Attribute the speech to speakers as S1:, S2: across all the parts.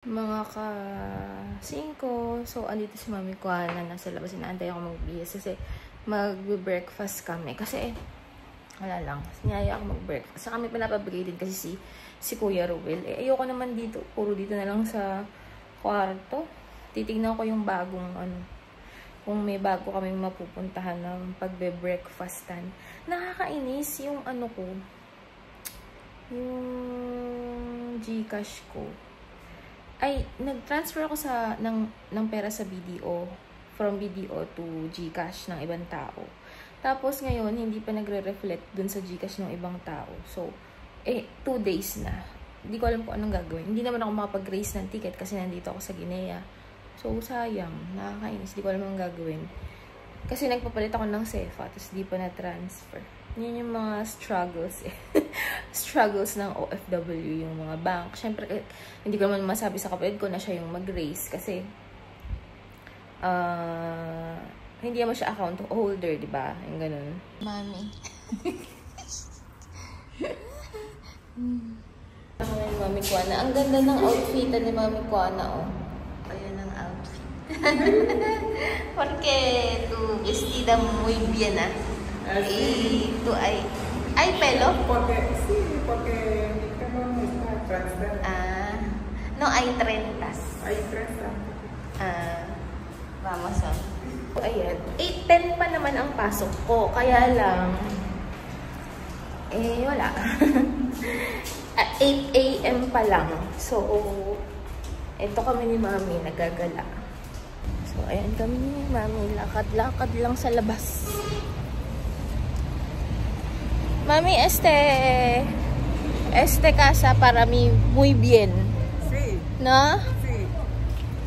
S1: Mga ka-5. So, andito si Mami Kuana. Nasa labas. Inaantay ako magbihis kasi mag-breakfast kami. Kasi, wala lang. Niyaya ako mag-breakfast. Sa kami pinapabigay din kasi si Kuya Ruel. Eh, ayoko naman dito. Puro dito na lang sa kwarto. Titignan ko yung bagong kung may bago kaming mapupuntahan ng pagbe-breakfastan. Nakakainis yung ko. Yung Gcash ko. Ay, nag-transfer ako ng pera sa BDO. From BDO to Gcash ng ibang tao. Tapos ngayon, hindi pa nagre-reflect dun sa Gcash ng ibang tao. So, 2 days na. Hindi ko alam kung anong gagawin. Hindi naman ako makapag-raise ng ticket kasi nandito ako sa Guinea. So, sayang. Nakakainis. Hindi ko alam anong gagawin. Kasi nagpapalit ako ng SEFA, tapos di pa na-transfer. Yan yung mga struggles struggles ng OFW, yung mga bank. Siyempre, hindi ko naman masabi sa kapatid ko na siya yung mag-raise kasi hindi naman siya account holder, di ba? Yung ganun. Mami. Mami Kuana. Ang ganda ng outfit ni Mami Kuana, oh. Ayan ang outfit. Porque tu vestida muy bien, Y tú hay pelo.
S2: Porque mi pelo no está transparente.
S1: No hay trentas.
S2: Hay trenzas.
S1: Vamos a. Ayan. 8:10 pa naman ang pasok ko. Kaya lang, wala. 8 AM pa lang. So, ito kami ni Mami, nagagala. So, ayan kami ni Mami. Lakad-lakad lang sa labas. Mami, este casa para mí muy bien.
S2: Sí.
S1: ¿No?
S2: Sí.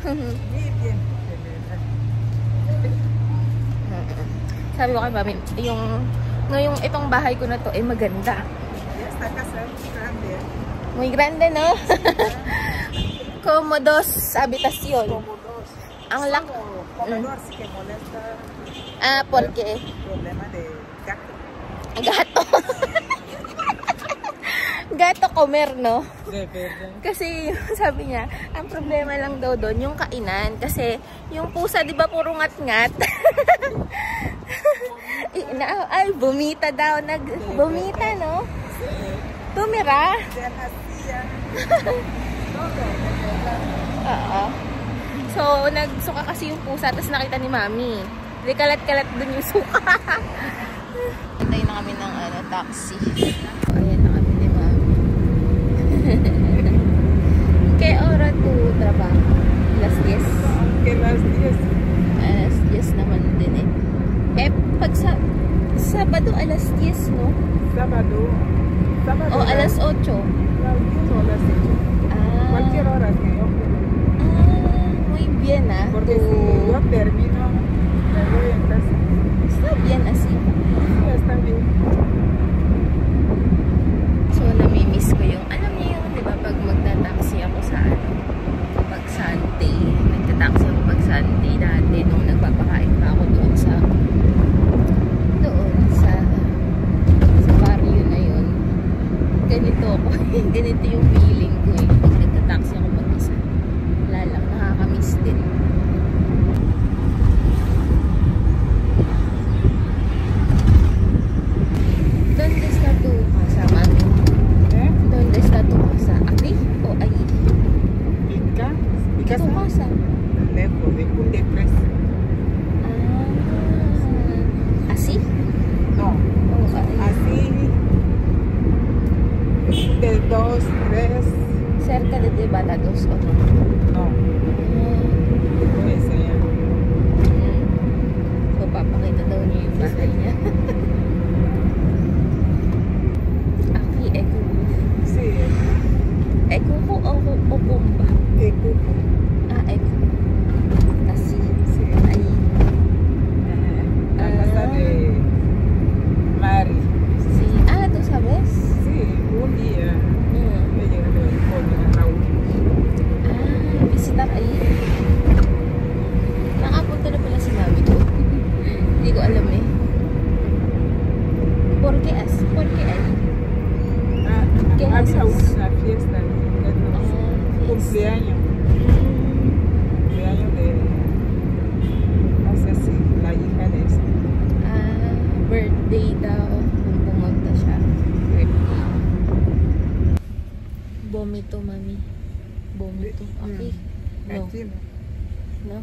S2: Muy bien.
S1: Sabi ko kay Mami, ngayong itong bahay ko na to ay maganda.
S2: Esta casa es grande.
S1: Muy grande, no? Como 2 habitación.
S2: Como 2.
S1: Ang laki.
S2: Comedor sí que molesta.
S1: Porque
S2: Problema de gato.
S1: gato. Gato comer, no?
S2: De verdad.
S1: Kasi sabi niya, ang problema lang daw doon yung kainan. Kasi yung pusa, di ba, puro ngat-ngat? Ay, bumita daw. Bumita, no? Tumira. Oo. So, nagsuka kasi yung pusa, tapos nakita ni Mami. Hindi kalat-kalat dun yung suka. Hintay na kami ng taxi. Ayan na kami ni Mami. Kaya ora to trabaho? Alas 10.
S2: Alas 10.
S1: Alas 10 naman din pag Sabado alas 10, no?
S2: Sabado.
S1: O alas 8.
S2: Alas 10 o alas 8. Cualquier hora que yo quiera.
S1: Muy bien,
S2: Porque si yo termino, me voy en casa.
S1: Está bien así.
S2: Sí, está bien.
S1: So, namimiss ko yung, alam niyo yung, di ba, pag magta-taxi ako sa pag Sunday, nagta-taxi ako pag Sunday dati, nung nagpapakain pa ako doon sa barrio na yun. Ganito ako. Ganito yung feeling ko pag nagta-taxi ako mag-isa. Wala lang, nakakamiss din. ¿Dónde está tu casa, Mami? ¿Dónde está tu casa? ¿Aquí o allí?
S2: ¿Mi casa?
S1: Tu casa.
S2: Lejos, de Punta Presa.
S1: ¿Así?
S2: No. Así. De 2, 3.
S1: Cerca de Badajoz o no?
S2: No. Pues allá.
S1: So, papakita daw niya yung bahay niya. Aquí, Ekubo.
S2: Sí.
S1: Ekubo o Kumba?
S2: Ekubo.
S1: Ekubo. Así.
S2: Sí.
S1: Ahí.
S2: La casa de Mari.
S1: Sí. ¿Tú sabes?
S2: Sí, un día me llegó con Raúl.
S1: Visitar ahí. Nakapunta na pala si Mami ko. Hindi ko alam ¿Por qué ahí?
S2: Había una fiesta, cumpleaños.
S1: update ako kung pumunta siya. Vomito, mami. Vomito. Okay. No.
S2: Aquí no.
S1: No?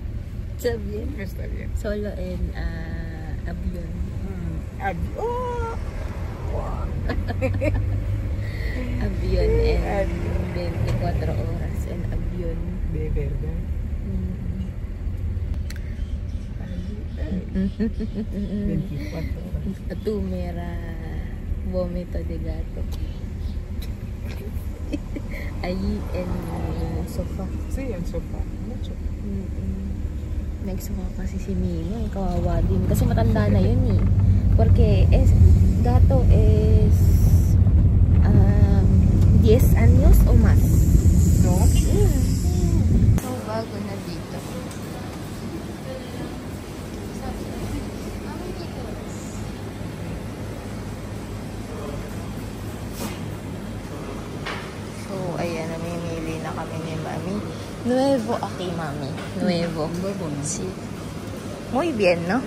S1: Está bien.
S2: Está bien.
S1: Solo en avión.
S2: Oh.
S1: Avión en 24 oras en avión.
S2: De verdad. 24 horas.
S1: Tu mera vómito de gato. Allí en el sofá.
S2: Sí, el sofá. Mucho.
S1: Nagsuka kasi si Mino, kawawa din. Kasi matanda na yun eh. Porque gato es 10 años o más.
S2: No.
S1: So, bago na dito. So, ayan, namimili na kami ni Mami. Nuevo aquí, Mami. Nuevo.
S2: Nuevo, ¿no?
S1: Sí. Muy bien, ¿no?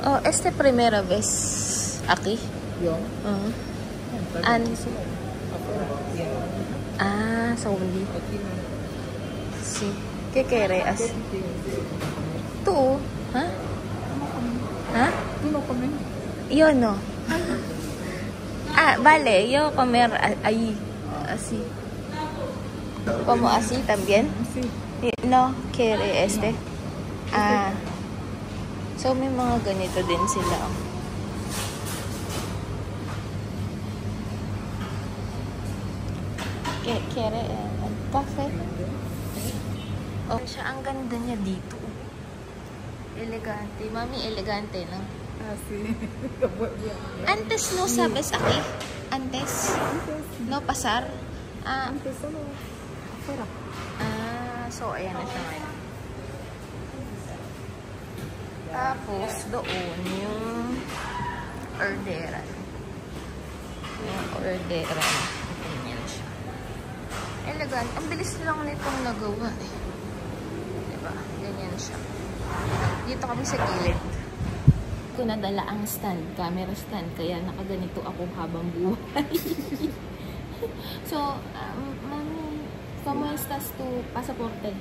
S1: Oh, primera vez aquí.
S2: Yo.
S1: Saudi.
S2: Aquí no.
S1: Sí. ¿Qué quieres? ¿Tú? ¿Ah? ¿Ah?
S2: ¿Tú no comes?
S1: Yo no. Vale, yo comer ahí, así. Como así también.
S2: Sí.
S1: No, quiere So may mga ganito din sila. Quiere cafe. Oh, siya, ang ganda niya dito. Elegante. Mami, elegante, no?
S2: Sí.
S1: Antes no sabes aquí. Antes. No pasar.
S2: Antes solo afuera.
S1: So ayan na siya ngayon. Tapos doon yung orderan. Yung orderan. Ganyan siya. Elegant. Ang bilis lang nitong nagawa eh. Diba? Ganyan siya. Dito kami sa gilid. Ko nadala ang stand, camera stand, kaya nakaganito ako habang buhay. So, mami, ¿cómo estás tu pasaporte?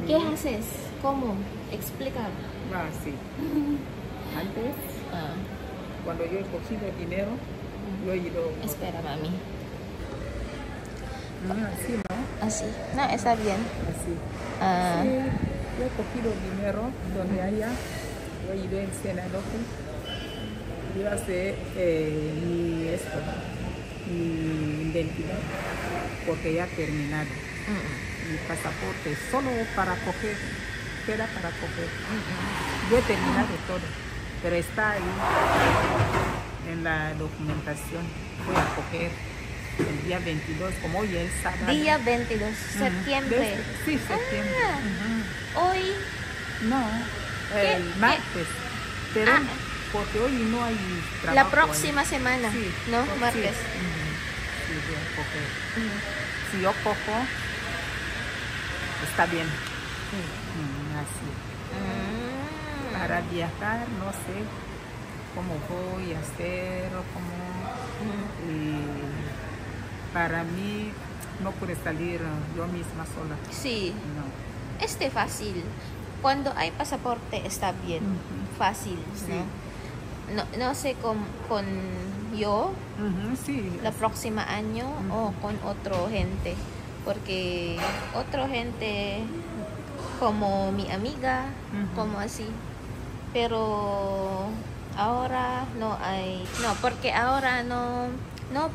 S1: ¿Qué haces? ¿Cómo? Explica.
S2: Sí. Antes, cuando yo he cogido dinero, yo he ido...
S1: Espera, mami.
S2: Así, ¿no?
S1: Así. No, está bien.
S2: Así. Sí, yo he cogido dinero donde haya. Yo he ido en Senador. Yo hace mi identidad porque ya he terminado. Mi pasaporte solo para coger, queda para coger. Yo he terminado todo, pero está ahí en la documentación. Voy a coger el día 22, como hoy es sábado.
S1: Día 22, septiembre.
S2: Sí, septiembre.
S1: Hoy.
S2: No, el martes. Pero porque hoy no hay trabajo.
S1: La próxima semana,
S2: sí,
S1: ¿no? Martes.
S2: Sí, voy a coger. Si yo cojo, está bien. Así. Para viajar, no sé cómo voy a hacer o cómo. Para mí, no puede salir yo misma sola.
S1: Sí.
S2: No.
S1: Fácil. Cuando hay pasaporte está bien. Fácil,
S2: Sí.
S1: ¿no? No sé con yo
S2: Sí.
S1: la próxima año o con otro gente, porque otro gente como mi amiga, como así, pero ahora no hay, porque ahora no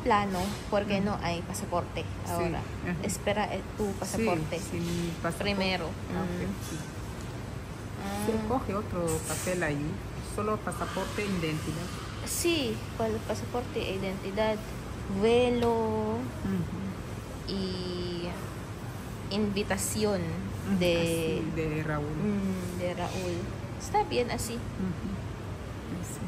S1: plano, porque no hay pasaporte ahora. Espera tu pasaporte,
S2: Sí, mi pasaporte.
S1: primero.
S2: Sí. Se coge otro papel ahí, solo pasaporte e identidad.
S1: Sí, pasaporte e identidad, vuelo y invitación de
S2: Así, de Raúl.
S1: de Raúl. Está bien así.
S2: Así.